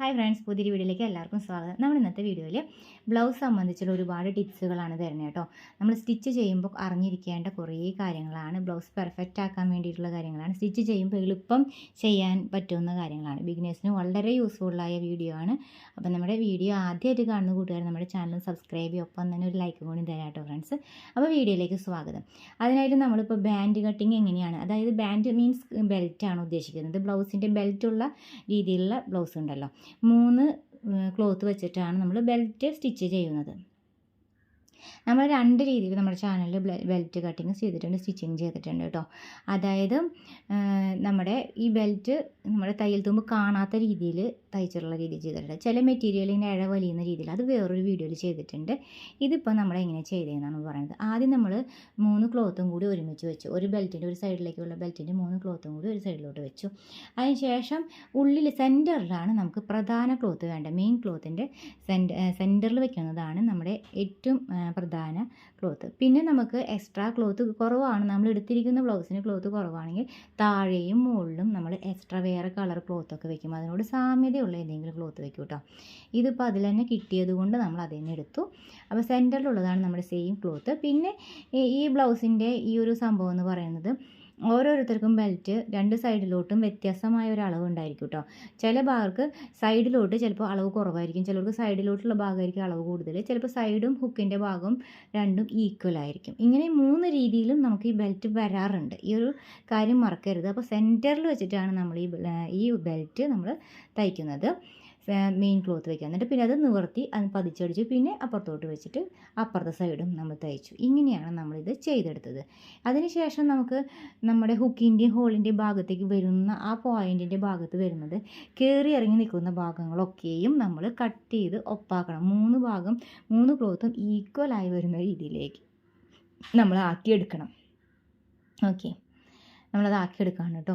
Hi friends, പുതിയൊരു വീഡിയോയിലേക്ക് എല്ലാവർക്കും സ്വാഗതം. നമ്മൾ ഇന്നത്തെ വീഡിയോയിൽ ബ്ലൗസ് സംബന്ധിച്ചുള്ള ഒരുപാട് ടിപ്സുകളാണ് തരുന്നത് കേട്ടോ. നമ്മൾ സ്റ്റിച്ച് ചെയ്യുമ്പോൾ അറിഞ്ഞിരിക്കേണ്ട കുറേ കാര്യങ്ങളാണ്. ബ്ലൗസ് പെർഫെക്റ്റ് ആക്കാൻ വേണ്ടിയിട്ടുള്ള കാര്യങ്ങളാണ്. സ്റ്റിച്ച് ചെയ്യുമ്പോൾ എളുപ്പം ചെയ്യാൻ പറ്റുന്ന കാര്യങ്ങളാണ്. ബിഗിനേഴ്സിന് വളരെ യൂസ്ഫുള്ളായ വീഡിയോ ആണ്. അപ്പോൾ നമ്മുടെ വീഡിയോ ആദ്യമായിട്ട് കാണുന്ന കൂട്ടുകാർ നമ്മുടെ ചാനൽ സബ്സ്ക്രൈബ് ചെയ്യും, ഒപ്പം തന്നെ ഒരു ലൈക്ക് കൂടി തരാം കേട്ടോ ഫ്രണ്ട്സ്. അപ്പോൾ വീഡിയോയിലേക്ക് സ്വാഗതം. അതിനായിട്ട് നമ്മളിപ്പോൾ ബാൻഡ് കട്ടിങ് എങ്ങനെയാണ്, അതായത് ബാൻഡ് മീൻസ് ബെൽറ്റാണ് ഉദ്ദേശിക്കുന്നത്. ബ്ലൗസിൻ്റെ ബെൽറ്റുള്ള രീതിയിലുള്ള ബ്ലൗസ് ഉണ്ടല്ലോ, 3 ക്ലോത്ത് വെച്ചിട്ടാണ് നമ്മൾ ബെൽറ്റ് സ്റ്റിച്ച് ചെയ്യുന്നത്. നമ്മൾ 2 രീതിയിൽ നമ്മുടെ ചാനലിൽ ബെൽറ്റ് കട്ടിങ് ചെയ്തിട്ടുണ്ട്, സ്റ്റിച്ചിങ് ചെയ്തിട്ടുണ്ട് കേട്ടോ. അതായത് നമ്മുടെ ഈ ബെൽറ്റ് നമ്മുടെ തയ്യൽ തുമ്പ് കാണാത്ത രീതിയിൽ തയ്ച്ചിട്ടുള്ള രീതിയിൽ ചെയ്തിട്ടുണ്ട്. ചില മെറ്റീരിയലിൻ്റെ ഇഴ വലിയുന്ന രീതിയിൽ, അത് വേറൊരു വീഡിയോയിൽ ചെയ്തിട്ടുണ്ട്. ഇതിപ്പോൾ നമ്മൾ എങ്ങനെ ചെയ്തതെന്നാണ് പറയുന്നത്. ആദ്യം നമ്മൾ 3 ക്ലോത്തും കൂടി ഒരുമിച്ച് വെച്ചു. ഒരു ബെൽറ്റിൻ്റെ ഒരു സൈഡിലേക്കുള്ള ബെൽറ്റിൻ്റെ 3 ക്ലോത്തും കൂടി ഒരു സൈഡിലോട്ട് വെച്ചു. അതിനുശേഷം ഉള്ളിൽ സെൻറ്ററിലാണ് നമുക്ക് പ്രധാന ക്ലോത്ത് വേണ്ടത്. മെയിൻ ക്ലോത്തിൻ്റെ സെൻറ്ററിൽ വെക്കുന്നതാണ് നമ്മുടെ ഏറ്റവും പ്രധാന ക്ലോത്ത്. പിന്നെ നമുക്ക് എക്സ്ട്രാ ക്ലോത്ത് കുറവാണ്, നമ്മൾ എടുത്തിരിക്കുന്ന ബ്ലൗസിന് ക്ലോത്ത് കുറവാണെങ്കിൽ താഴെയും മുകളിലും നമ്മൾ എക്സ്ട്രാ വേറെ കളർ ക്ലോത്തൊക്കെ വെക്കും. അതിനോട് സാമ്യതയുള്ള എന്തെങ്കിലും ക്ലോത്ത് വെക്കും കേട്ടോ. ഇതിപ്പോൾ അതിൽ തന്നെ കിട്ടിയത് കൊണ്ട് നമ്മൾ അതിൽ നിന്ന് എടുത്തു. അപ്പോൾ സെൻറ്ററിലുള്ളതാണ് നമ്മുടെ സെയിം ക്ലോത്ത്. പിന്നെ ഈ ബ്ലൗസിൻ്റെ ഈ ഒരു സംഭവം എന്ന് പറയുന്നത്, ഓരോരുത്തർക്കും ബെൽറ്റ് 2 സൈഡിലോട്ടും വ്യത്യാസമായ ഒരു അളവ് ഉണ്ടായിരിക്കും കേട്ടോ. ചില ഭാഗർക്ക് സൈഡിലോട്ട് ചിലപ്പോൾ അളവ് കുറവായിരിക്കും, ചിലർക്ക് സൈഡിലോട്ടുള്ള ഭാഗമായിരിക്കും അളവ് കൂടുതൽ, ചിലപ്പോൾ സൈഡും ഹുക്കിൻ്റെ ഭാഗവും രണ്ടും ഈക്വൽ ആയിരിക്കും. ഇങ്ങനെ 3 രീതിയിലും നമുക്ക് ഈ ബെൽറ്റ് വരാറുണ്ട്. ഈ ഒരു കാര്യം മറക്കരുത്. അപ്പോൾ സെൻറ്ററിൽ വെച്ചിട്ടാണ് നമ്മൾ ഈ ബെൽറ്റ് നമ്മൾ തയ്ക്കുന്നത്. മെയിൻ ക്ലോത്ത് വയ്ക്കുക, എന്നിട്ട് പിന്നെ അത് നിവർത്തി അത് പതിച്ചടിച്ച് പിന്നെ അപ്പുറത്തോട്ട് വെച്ചിട്ട് അപ്പുറത്തെ സൈഡും നമ്മൾ തയ്ച്ചു. ഇങ്ങനെയാണ് നമ്മളിത് ചെയ്തെടുത്തത്. അതിനുശേഷം നമുക്ക് നമ്മുടെ ഹുക്കിൻ്റെയും ഹോളിൻ്റെയും ഭാഗത്തേക്ക് വരുന്ന ആ പോയിൻറ്റിൻ്റെ ഭാഗത്ത് വരുന്നത് കയറി ഇറങ്ങി നിൽക്കുന്ന ഭാഗങ്ങളൊക്കെയും നമ്മൾ കട്ട് ചെയ്ത് ഒപ്പാക്കണം. 3 ഭാഗം 3 ക്ലോത്തും ഈക്വലായി വരുന്ന രീതിയിലേക്ക് നമ്മൾ ആക്കിയെടുക്കണം. ഓക്കെ, നമ്മളത് ആക്കിയെടുക്കുകയാണ് കേട്ടോ.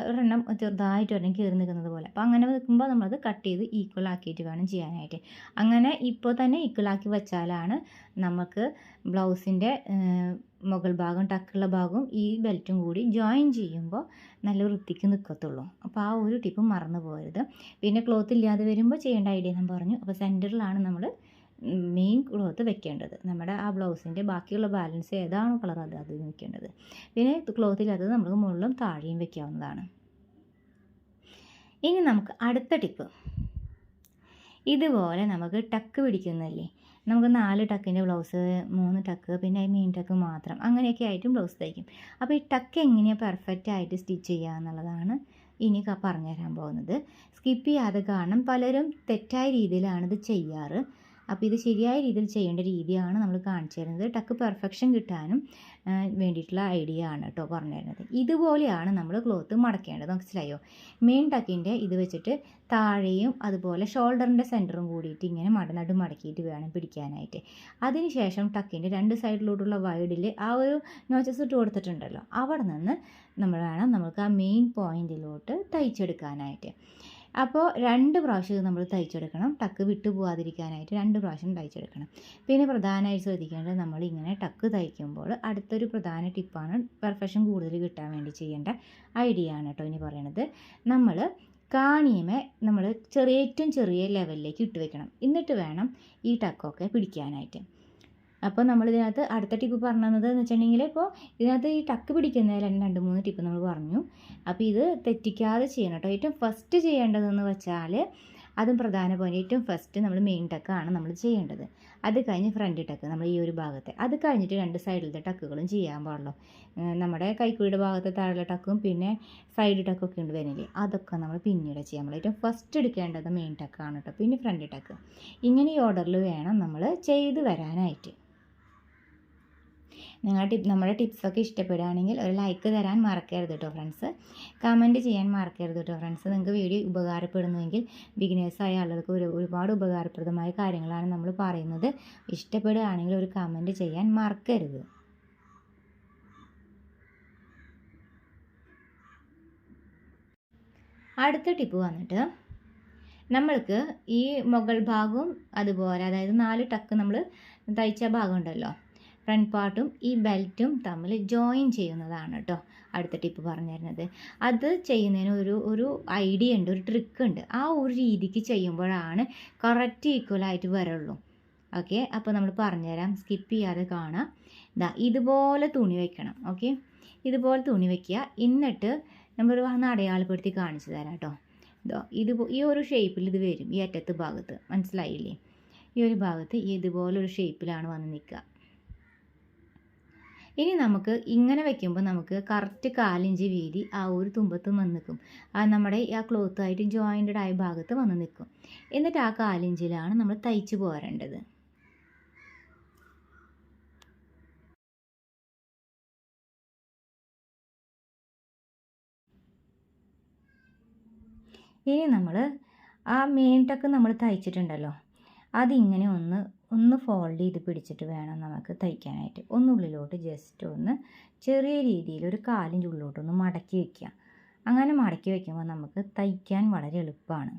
ഒരെണ്ണം ചെറുതായിട്ട് ഒരെണ്ണം കയറി നിൽക്കുന്നത് പോലെ. അപ്പോൾ അങ്ങനെ നിൽക്കുമ്പോൾ നമ്മളത് കട്ട് ചെയ്ത് ഈക്വൽ ആക്കിയിട്ട് വേണം ചെയ്യാനായിട്ട്. അങ്ങനെ ഇപ്പോൾ തന്നെ ഈക്വലാക്കി വെച്ചാലാണ് നമുക്ക് ബ്ലൗസിൻ്റെ മുകൾ ഭാഗം ടക്കുള്ള ഭാഗവും ഈ ബെൽറ്റും കൂടി ജോയിൻ ചെയ്യുമ്പോൾ നല്ല വൃത്തിക്ക് നിൽക്കത്തുള്ളൂ. അപ്പോൾ ആ ഒരു ടിപ്പ് മറന്നു പോകരുത്. പിന്നെ ക്ലോത്ത് ഇല്ലാതെ വരുമ്പോൾ ചെയ്യേണ്ട ഐഡിയ ഞാൻ പറഞ്ഞു. അപ്പോൾ സെൻറ്ററിലാണ് നമ്മൾ മെയിൻ ക്ലോത്ത് വെക്കേണ്ടത്. നമ്മുടെ ആ ബ്ലൗസിൻ്റെ ബാക്കിയുള്ള ബാലൻസ് ഏതാണോ കളർ അത് വെക്കേണ്ടത്. പിന്നെ ക്ലോത്തിലത് നമുക്ക് മുകളിലും താഴെയും വെക്കാവുന്നതാണ്. ഇനി നമുക്ക് അടുത്ത ടിപ്പ്, ഇതുപോലെ നമുക്ക് ടക്ക് പിടിക്കുന്നില്ലേ, നമുക്ക് 4 ടക്കിൻ്റെ ബ്ലൗസ്, 3 ടക്ക്, പിന്നെ മെയിൻ ടക്ക് മാത്രം, അങ്ങനെയൊക്കെ ആയിട്ടും ബ്ലൗസ് തയ്ക്കും. അപ്പോൾ ഈ ടക്ക് എങ്ങനെയാണ് പെർഫെക്റ്റ് ആയിട്ട് സ്റ്റിച്ച് ചെയ്യുക എന്നുള്ളതാണ് ഇനി പറഞ്ഞു തരാൻ പോകുന്നത്. സ്കിപ്പ് ചെയ്യാതെ കാണണം. പലരും തെറ്റായ രീതിയിലാണിത് ചെയ്യാറ്. അപ്പോൾ ഇത് ശരിയായ രീതിയിൽ ചെയ്യേണ്ട രീതിയാണ് നമ്മൾ കാണിച്ചു തരുന്നത്. ടക്ക് പെർഫെക്ഷൻ കിട്ടാനും വേണ്ടിയിട്ടുള്ള ഐഡിയ ആണ് കേട്ടോ പറഞ്ഞു തരുന്നത്. ഇതുപോലെയാണ് നമ്മൾ ക്ലോത്ത് മടക്കേണ്ടത്. മനസ്സിലായോ? മെയിൻ ടക്കിൻ്റെ ഇത് വെച്ചിട്ട് താഴെയും അതുപോലെ ഷോൾഡറിൻ്റെ സെൻറ്ററും കൂടിയിട്ട് ഇങ്ങനെ മടക്കിയിട്ട് വേണം പിടിക്കാനായിട്ട്. അതിനുശേഷം ടക്കിൻ്റെ 2 സൈഡിലോട്ടുള്ള വൈഡിൽ ആ ഒരു നോച്ചസ് ഇട്ട് കൊടുത്തിട്ടുണ്ടല്ലോ, അവിടെ നിന്ന് നമുക്ക് ആ മെയിൻ പോയിൻറ്റിലോട്ട് തയ്ച്ചെടുക്കാനായിട്ട്. അപ്പോൾ 2 പ്രാവശ്യം നമ്മൾ തയ്ച്ചെടുക്കണം. ടക്ക് വിട്ടു പോകാതിരിക്കാനായിട്ട് 2 പ്രാവശ്യം തയ്ച്ചെടുക്കണം. പിന്നെ പ്രധാനമായിട്ട് ശ്രദ്ധിക്കേണ്ടത്, നമ്മളിങ്ങനെ ടക്ക് തയ്ക്കുമ്പോൾ അടുത്തൊരു പ്രധാന ടിപ്പാണ്, പെർഫെക്ഷൻ കൂടുതൽ കിട്ടാൻ വേണ്ടി ചെയ്യേണ്ട ഐഡിയ ആണ് കേട്ടോ ഇനി പറയണത്. നമ്മൾ കാണിയമേ നമ്മൾ ഏറ്റവും ചെറിയ ലെവലിലേക്ക് ഇട്ട് വെക്കണം. എന്നിട്ട് വേണം ഈ ടക്കൊക്കെ പിടിക്കാനായിട്ട്. അപ്പോൾ നമ്മളിതിനകത്ത് അടുത്ത ടിപ്പ് പറഞ്ഞത് എന്ന് വെച്ചിട്ടുണ്ടെങ്കിൽ, ഇപ്പോൾ ഇതിനകത്ത് ഈ ടക്ക് പിടിക്കുന്ന 2-3 ടിപ്പ് നമ്മൾ പറഞ്ഞു. അപ്പോൾ ഇത് തെറ്റിക്കാതെ ചെയ്യണം കേട്ടോ. ഏറ്റവും ഫസ്റ്റ് ചെയ്യേണ്ടതെന്ന് വെച്ചാൽ, അതും പ്രധാന പോയിന്റ്, ഏറ്റവും ഫസ്റ്റ് നമ്മൾ മെയിൻ ടക്കാണ് നമ്മൾ ചെയ്യേണ്ടത്. അത് കഴിഞ്ഞ് ഫ്രണ്ട് ടക്ക് നമ്മൾ ഈ ഒരു ഭാഗത്തെ, അത് കഴിഞ്ഞിട്ട് 2 സൈഡിലത്തെ ടക്കുകളും ചെയ്യാൻ പാടുള്ളൂ. നമ്മുടെ കൈക്കുഴിയുടെ ഭാഗത്തെ താഴെ ടക്കും പിന്നെ സൈഡ് ടക്കൊക്കെ ഉണ്ട് വരുന്നില്ലേ, അതൊക്കെ നമ്മൾ പിന്നീട് ചെയ്യാൻ പാടുള്ളൂ. ഏറ്റവും ഫസ്റ്റ് എടുക്കേണ്ടത് മെയിൻ ടക്കാണ് കേട്ടോ, പിന്നെ ഫ്രണ്ട് ടക്ക്. ഇങ്ങനെ ഈ ഓർഡറിൽ വേണം നമ്മൾ ചെയ്ത് വരാനായിട്ട്. നമ്മുടെ ടിപ്സൊക്കെ ഇഷ്ടപ്പെടുകയാണെങ്കിൽ ഒരു ലൈക്ക് തരാൻ മറക്കരുത് കേട്ടോ ഫ്രണ്ട്സ്. കമൻറ്റ് ചെയ്യാൻ മറക്കരുത് കേട്ടോ ഫ്രണ്ട്സ്. നിങ്ങൾക്ക് വീഡിയോ ഉപകാരപ്പെടുന്നുവെങ്കിൽ, ബിഗിനേഴ്സായ ആളുകൾക്ക് ഒരുപാട് ഉപകാരപ്രദമായ കാര്യങ്ങളാണ് നമ്മൾ പറയുന്നത്. ഇഷ്ടപ്പെടുകയാണെങ്കിൽ ഒരു കമൻറ്റ് ചെയ്യാൻ മറക്കരുത്. അടുത്ത ടിപ്പ് വന്നിട്ട്, നമ്മൾക്ക് ഈ മുകൾ ഭാഗവും അതുപോലെ, അതായത് 4 ടക്ക് നമ്മൾ തയ്ച്ച ഭാഗം ഉണ്ടല്ലോ, ഫ്രണ്ട് പാർട്ടും ഈ ബെൽറ്റും തമ്മിൽ ജോയിൻ ചെയ്യുന്നതാണ് കേട്ടോ അടുത്ത ടിപ്പ് പറഞ്ഞു തരുന്നത്. അത് ചെയ്യുന്നതിന് ഒരു ഐഡിയ ഉണ്ട്, ഒരു ട്രിക്ക് ഉണ്ട്. ആ ഒരു രീതിക്ക് ചെയ്യുമ്പോഴാണ് കറക്റ്റ് ഈക്വലായിട്ട് വരുള്ളൂ. ഓക്കെ, അപ്പോൾ നമ്മൾ പറഞ്ഞുതരാം, സ്കിപ്പ് ചെയ്യാതെ കാണാം. ഇതുപോലെ തുണി വയ്ക്കണം. ഓക്കെ, ഇതുപോലെ തുണി വയ്ക്കുക. എന്നിട്ട് നമ്മളൊരു വന്ന് അടയാളപ്പെടുത്തി കാണിച്ചു തരാം കേട്ടോ. ഈ ഒരു ഷേപ്പിൽ ഇത് വരും. ഈ അറ്റത്ത് ഭാഗത്ത് മനസ്സിലായില്ലേ? ഈ ഒരു ഭാഗത്ത് ഇതുപോലെ ഒരു ഷേപ്പിലാണ് വന്ന് നിൽക്കുക. ഇനി നമുക്ക് ഇങ്ങനെ വെക്കുമ്പോൾ നമുക്ക് കറക്റ്റ് 4 ഇഞ്ച് വീതി ആ ഒരു തുമ്പത്തും വന്ന് നിൽക്കും. നമ്മുടെ ആ ക്ലോത്തായിട്ട് ജോയിൻറ്റഡ് ആയ ഭാഗത്ത് വന്ന് നിൽക്കും. എന്നിട്ട് ആ 4 ഇഞ്ചിലാണ് നമ്മൾ തയ്ച്ച് പോരേണ്ടത്. ഇനി നമ്മൾ ആ മെയിൻ ടക്ക് നമ്മൾ തയ്ച്ചിട്ടുണ്ടല്ലോ, അതിങ്ങനെ ഒന്ന് ഫോൾഡ് ചെയ്ത് പിടിച്ചിട്ട് വേണം നമുക്ക് തയ്ക്കാനായിട്ട്. ഒന്നുള്ളിലോട്ട് ജസ്റ്റ് ഒന്ന് ചെറിയ രീതിയിൽ ഒരു 4 ഇഞ്ച് ഉള്ളിലോട്ടൊന്ന് മടക്കി വയ്ക്കുക. അങ്ങനെ മടക്കി വയ്ക്കുമ്പോൾ നമുക്ക് തയ്ക്കാൻ വളരെ എളുപ്പമാണ്.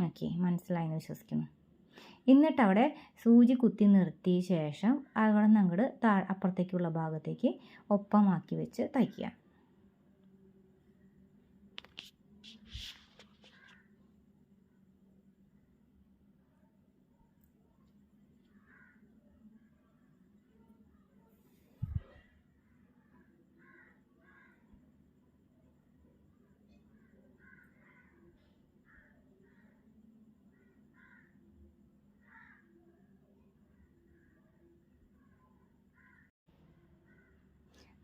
ഓക്കെ, മനസ്സിലായെന്ന് വിശ്വസിക്കുന്നു. എന്നിട്ട് അവിടെ സൂചി കുത്തി നിർത്തിയ ശേഷം അവിടെ നിന്ന് അങ്ങോട്ട് അപ്പുറത്തേക്കുള്ള ഭാഗത്തേക്ക് ഒപ്പമാക്കി വെച്ച് തയ്ക്കുക.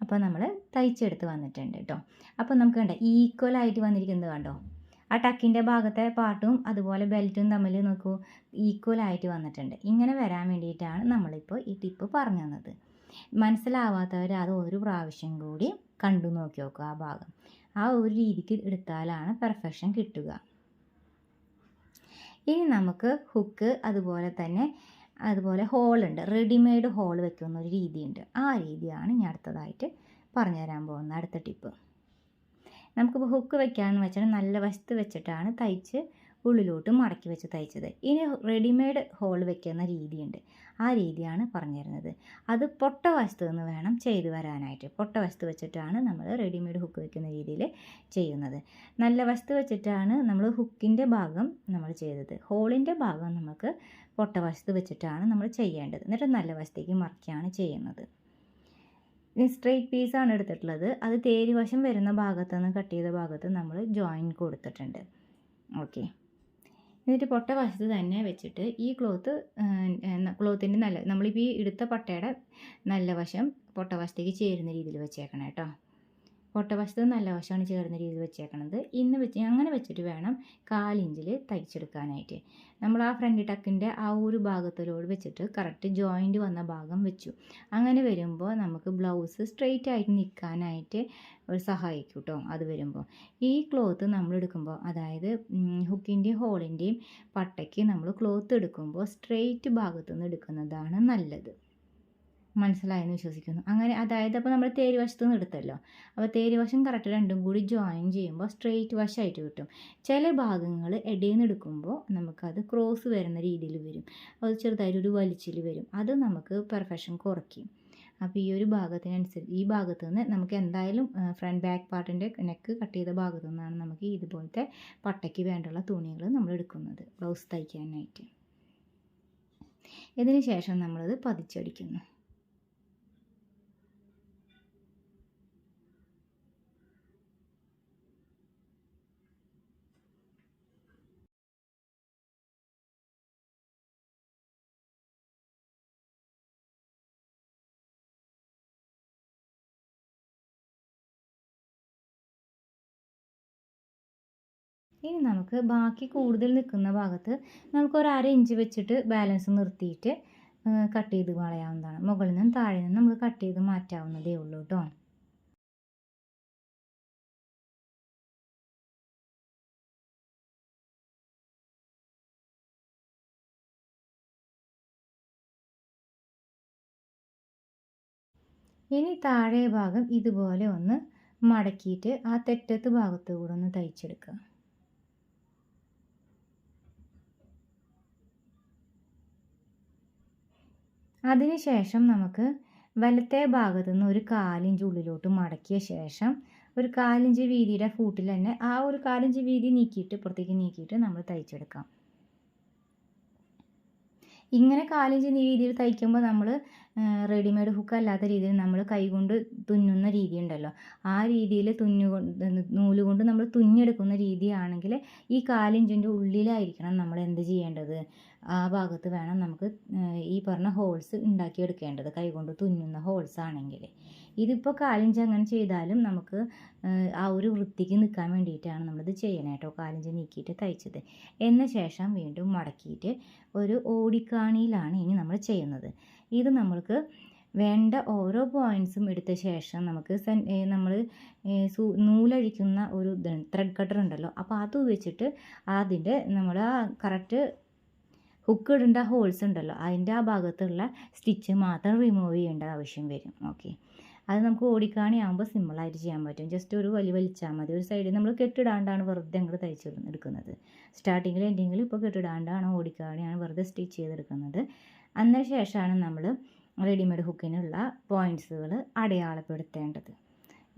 അപ്പോൾ നമ്മൾ തയ്ച്ചെടുത്ത് വന്നിട്ടുണ്ട് കേട്ടോ. അപ്പോൾ നമുക്ക് കണ്ടോ ഈക്വലായിട്ട് വന്നിരിക്കുന്നത് കണ്ടോ? ആ ടക്കിൻ്റെ ഭാഗത്തെ പാർട്ടും അതുപോലെ ബെൽറ്റും തമ്മിൽ നോക്കൂ ഈക്വലായിട്ട് വന്നിട്ടുണ്ട്. ഇങ്ങനെ വരാൻ വേണ്ടിയിട്ടാണ് നമ്മളിപ്പോൾ ഈ ടിപ്പ് പറഞ്ഞു തന്നത്. മനസ്സിലാവാത്തവർ അത് ഒരു പ്രാവശ്യം കൂടി കണ്ടു നോക്കി നോക്കുക. ആ ഭാഗം ആ ഒരു രീതിക്ക് എടുത്താലാണ് പെർഫെക്ഷൻ കിട്ടുക. ഇനി നമുക്ക് ഹുക്ക് അതുപോലെ ഹോളുണ്ട്, റെഡിമെയ്ഡ് ഹോൾ വെക്കുന്ന ഒരു രീതിയുണ്ട്. ആ രീതിയാണ് ഞാൻ അടുത്തതായിട്ട് പറഞ്ഞു തരാൻ പോകുന്ന അടുത്ത ടിപ്പ്. നമുക്കിപ്പോൾ ഹുക്ക് വെക്കാമെന്ന് വെച്ചാൽ നല്ല വശത്ത് വെച്ചിട്ടാണ് തയ്ച്ച് ഉള്ളിലോട്ട് മടക്കി വെച്ച് തയ്ച്ചത്. ഇനി റെഡിമെയ്ഡ് ഹോൾ വെക്കുന്ന രീതിയുണ്ട്. ആ രീതിയാണ് പറഞ്ഞു തരുന്നത്. അത് പൊട്ട വശത്ത് നിന്ന് വേണം ചെയ്തു വരാനായിട്ട്. പൊട്ട വശത്ത് വെച്ചിട്ടാണ് നമ്മൾ റെഡിമെയ്ഡ് ഹുക്ക് വെക്കുന്ന രീതിയിൽ ചെയ്യുന്നത്. നല്ല വശത്ത് വെച്ചിട്ടാണ് നമ്മൾ ഹുക്കിൻ്റെ ഭാഗം നമ്മൾ ചെയ്തത്. ഹോളിൻ്റെ ഭാഗം നമുക്ക് പൊട്ട വശത്ത് വെച്ചിട്ടാണ് നമ്മൾ ചെയ്യേണ്ടത്. എന്നിട്ട് നല്ല വശത്തേക്ക് മറിക്കുകയാണ് ചെയ്യുന്നത്. ഇനി സ്ട്രെയിറ്റ് പീസാണ് എടുത്തിട്ടുള്ളത്. അത് തേരി വശം വരുന്ന ഭാഗത്ത് നിന്ന് കട്ട് ചെയ്ത ഭാഗത്ത് നമ്മൾ ജോയിൻ കൊടുത്തിട്ടുണ്ട്. ഓക്കെ, എന്നിട്ട് പൊട്ട വശത്ത് തന്നെ വെച്ചിട്ട് ഈ ക്ലോത്തിൻ്റെ നമ്മളിപ്പോൾ ഈ എടുത്ത പട്ടയുടെ നല്ല വശം പൊട്ട വശത്തേക്ക് ചേരുന്ന രീതിയിൽ വെച്ചേക്കണം കേട്ടോ. പൊട്ട വശത്ത് നല്ല വശമാണ് ചേർന്ന രീതിയിൽ വെച്ചേക്കണത്. അങ്ങനെ വെച്ചിട്ട് വേണം 4 ഇഞ്ചിൽ തയ്ച്ചെടുക്കാനായിട്ട്. നമ്മൾ ആ ഫ്രണ്ട് ടക്കിൻ്റെ ആ ഒരു ഭാഗത്തിലോട് വെച്ചിട്ട് കറക്റ്റ് ജോയിൻറ്റ് വന്ന ഭാഗം വെച്ചു. അങ്ങനെ വരുമ്പോൾ നമുക്ക് ബ്ലൗസ് സ്ട്രെയിറ്റ് ആയിട്ട് നിൽക്കാനായിട്ട് സഹായിക്കും കേട്ടോ. അത് വരുമ്പോൾ ഈ ക്ലോത്ത് നമ്മൾ എടുക്കുമ്പോൾ, അതായത് ഹുക്കിൻ്റെയും ഹോളിൻ്റെയും പട്ടയ്ക്ക് നമ്മൾ ക്ലോത്ത് എടുക്കുമ്പോൾ സ്ട്രെയിറ്റ് ഭാഗത്തു നിന്ന് എടുക്കുന്നതാണ് നല്ലത്. മനസ്സിലായെന്ന് വിശ്വസിക്കുന്നു. അങ്ങനെ അതായത് അപ്പോൾ നമ്മൾ തേരി വശത്തു നിന്ന് എടുത്തല്ലോ, അപ്പോൾ തേരി വശം കറക്റ്റ് രണ്ടും കൂടി ജോയിൻ ചെയ്യുമ്പോൾ സ്ട്രെയിറ്റ് വശമായിട്ട് കിട്ടും. ചില ഭാഗങ്ങൾ ഇടയിൽ നിന്ന് എടുക്കുമ്പോൾ നമുക്കത് ക്രോസ് വരുന്ന രീതിയിൽ വരും. അത് ചെറുതായിട്ടൊരു വലിച്ചിൽ വരും. അത് നമുക്ക് പെർഫെക്ഷൻ കുറയ്ക്കും. അപ്പോൾ ഈ ഒരു ഭാഗത്തിനനുസരിച്ച് ഈ ഭാഗത്തു നിന്ന് നമുക്ക് എന്തായാലും ഫ്രണ്ട് ബാക്ക് പാർട്ടിൻ്റെ നെക്ക് കട്ട് ചെയ്ത ഭാഗത്തു നിന്നാണ് നമുക്ക് ഇതുപോലത്തെ പട്ടയ്ക്ക് വേണ്ടുള്ള തുണികൾ നമ്മൾ എടുക്കുന്നത് ബ്ലൗസ് തയ്ക്കാനായിട്ട്. ഇതിന് ശേഷം നമ്മളത് പതിച്ചടിക്കുന്നു. ഇനി നമുക്ക് ബാക്കി കൂടുതൽ നിൽക്കുന്ന ഭാഗത്ത് നമുക്കൊരു 1/2 ഇഞ്ച് വെച്ചിട്ട് ബാലൻസ് നിർത്തിയിട്ട് കട്ട് ചെയ്ത് കളയാവുന്നതാണ്. മുകളിൽ നിന്നും താഴെ നിന്നും നമുക്ക് കട്ട് ചെയ്ത് മാറ്റാവുന്നതേ ഉള്ളൂ കേട്ടോ. ഇനി താഴെ ഭാഗം ഇതുപോലെ ഒന്ന് മടക്കിയിട്ട് ആ തെറ്റത്ത് ഭാഗത്ത് കൂടെ ഒന്ന് തയ്ച്ചെടുക്കുക. അതിനുശേഷം നമുക്ക് വലത്തെ ഭാഗത്തു നിന്ന് ഒരു 1/4 ഇഞ്ച് ഉള്ളിലോട്ട് മടക്കിയ ശേഷം ഒരു 1/4 ഇഞ്ച് വീതിയുടെ ഫൂട്ടിൽ തന്നെ ആ ഒരു 1/4 ഇഞ്ച് വീതി നീക്കിയിട്ട് പുറത്തേക്ക് നീക്കിയിട്ട് നമ്മൾ തയ്ച്ചെടുക്കാം. ഇങ്ങനെ 1/4 ഇഞ്ച് രീതിയിൽ തയ്ക്കുമ്പോൾ നമ്മൾ റെഡിമെയ്ഡ് ഹുക്ക് അല്ലാത്ത രീതിയിൽ നമ്മൾ കൈകൊണ്ട് തുന്നുന്ന രീതി ഉണ്ടല്ലോ, ആ രീതിയിൽ നൂല് കൊണ്ട് നമ്മൾ തുന്നിയെടുക്കുന്ന രീതിയാണെങ്കിൽ ഈ 1/4 ഇഞ്ചിൻ്റെ ഉള്ളിലായിരിക്കണം നമ്മൾ എന്ത് ചെയ്യേണ്ടത്, ആ ഭാഗത്ത് വേണം നമുക്ക് ഈ പറഞ്ഞ ഹോൾസ് ഉണ്ടാക്കിയെടുക്കേണ്ടത്, കൈകൊണ്ട് തുന്നുന്ന ഹോൾസ് ആണെങ്കിൽ. ഇതിപ്പോൾ 1/4 ഇഞ്ച് അങ്ങനെ ചെയ്താലും നമുക്ക് ആ ഒരു വൃത്തിക്ക് നിൽക്കാൻ വേണ്ടിയിട്ടാണ് നമ്മളിത് ചെയ്യണേ കേട്ടോ. 1/4 ഇഞ്ച് നീക്കിയിട്ട് തയ്ച്ചത്. എന്ന ശേഷം വീണ്ടും മടക്കിയിട്ട് ഒരു ഓടിക്കാണിയിലാണ് ഇനി നമ്മൾ ചെയ്യുന്നത്. ഇത് നമ്മൾക്ക് വേണ്ട ഓരോ പോയിൻറ്റ്സും എടുത്ത ശേഷം നമുക്ക് നമ്മൾ നൂലഴിക്കുന്ന ഒരു ത്രെഡ് കട്ടർ ഉണ്ടല്ലോ, അപ്പോൾ അത് വെച്ചിട്ട് അതിൻ്റെ നമ്മൾ ആ കറക്റ്റ് ഹുക്ക് ഇടേണ്ട ഹോൾസ് ഉണ്ടല്ലോ അതിൻ്റെ ആ ഭാഗത്തുള്ള സ്റ്റിച്ച് മാത്രം റിമൂവ് ചെയ്യേണ്ട ആവശ്യം വരും. ഓക്കെ, അത് നമുക്ക് ഓടിക്കാണി ആകുമ്പോൾ സിമ്പിളായിട്ട് ചെയ്യാൻ പറ്റും. ജസ്റ്റ് ഒരു വലിച്ചാൽ മതി. ഒരു സൈഡിൽ നമ്മൾ കെട്ടിടാണ്ടാണ് വെറുതെ അങ്ങോട്ട് തയ്ച്ചെടുക്കുന്നത്. സ്റ്റാർട്ടിങ്ങിൽ എൻഡിങ്ങിൽ ഇപ്പോൾ കെട്ടിടാണ്ടാണ് ഓടിക്കാണിയാണ് വെറുതെ സ്റ്റിച്ച് ചെയ്തെടുക്കുന്നത്. അതിന് ശേഷമാണ് നമ്മൾ റെഡിമെയ്ഡ് ഹുക്കിനുള്ള പോയിൻറ്റ്സുകൾ അടയാളപ്പെടുത്തേണ്ടത്.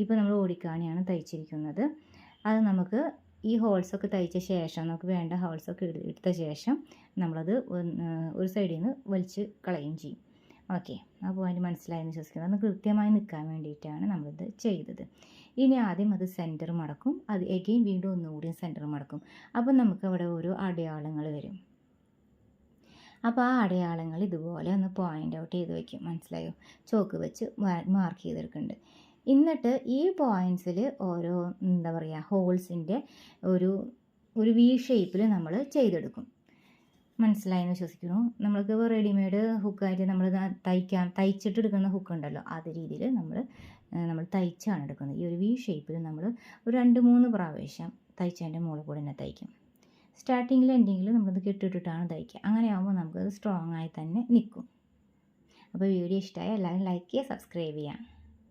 ഇപ്പോൾ നമ്മൾ ഓടിക്കാണിയാണ് തയ്ച്ചിരിക്കുന്നത്. അത് നമുക്ക് ഈ ഹോൾസൊക്കെ തയ്ച്ച ശേഷം നമുക്ക് വേണ്ട ഹോൾസൊക്കെ എടുത്ത ശേഷം നമ്മളത് ഒരു സൈഡിൽ നിന്ന് വലിച്ച് കളയുകയും ചെയ്യും. ഓക്കെ, ആ പോയിൻറ്റ് മനസ്സിലായെന്ന് വിശ്വസിക്കുന്നത്. അത് കൃത്യമായി നിൽക്കാൻ വേണ്ടിയിട്ടാണ് നമ്മളിത് ചെയ്തത്. ഇനി ആദ്യം അത് സെൻറ്റർ മടക്കും, അത് എഗെയിൻ വീണ്ടും ഒന്നുകൂടി സെൻറ്റർ മടക്കും. അപ്പോൾ നമുക്ക് അവിടെ ഓരോ അടയാളങ്ങൾ വരും. അപ്പോൾ ആ അടയാളങ്ങൾ ഇതുപോലെ ഒന്ന് പോയിൻ്റ് ഔട്ട് ചെയ്ത് വയ്ക്കും. മനസ്സിലായോ? ചോക്ക് വെച്ച് മാർക്ക് ചെയ്തെടുക്കുന്നുണ്ട്. എന്നിട്ട് ഈ പോയിൻറ്റ്സിൽ ഓരോ എന്താ പറയുക ഹോൾസിൻ്റെ ഒരു വി ഷേപ്പിൽ നമ്മൾ ചെയ്തെടുക്കും. മനസ്സിലായെന്ന് വിശ്വസിക്കുന്നു. നമ്മൾക്ക് റെഡിമെയ്ഡ് ഹുക്കായിട്ട് നമ്മൾ തയ്ച്ചിട്ട് എടുക്കുന്ന ഹുക്ക് ഉണ്ടല്ലോ, അത് രീതിയിൽ നമ്മൾ തയ്ച്ചാണ് എടുക്കുന്നത്. ഈ ഒരു വി ഷേപ്പിൽ നമ്മൾ ഒരു 2-3 പ്രാവശ്യം തയ്ച്ചതിൻ്റെ മുകളിൽ കൂടെ തന്നെ തയ്ക്കും. സ്റ്റാർട്ടിങ്ങിൽ എൻഡിങ്ങിൽ നമ്മളത് കെട്ടിട്ടിട്ടാണ് തയ്ക്കുക. അങ്ങനെയാകുമ്പോൾ നമുക്കത് സ്ട്രോങ് ആയി തന്നെ നിൽക്കും. അപ്പോൾ വീഡിയോ ഇഷ്ടമായി എല്ലാവരും ലൈക്ക് ചെയ്യുക, സബ്സ്ക്രൈബ് ചെയ്യുക.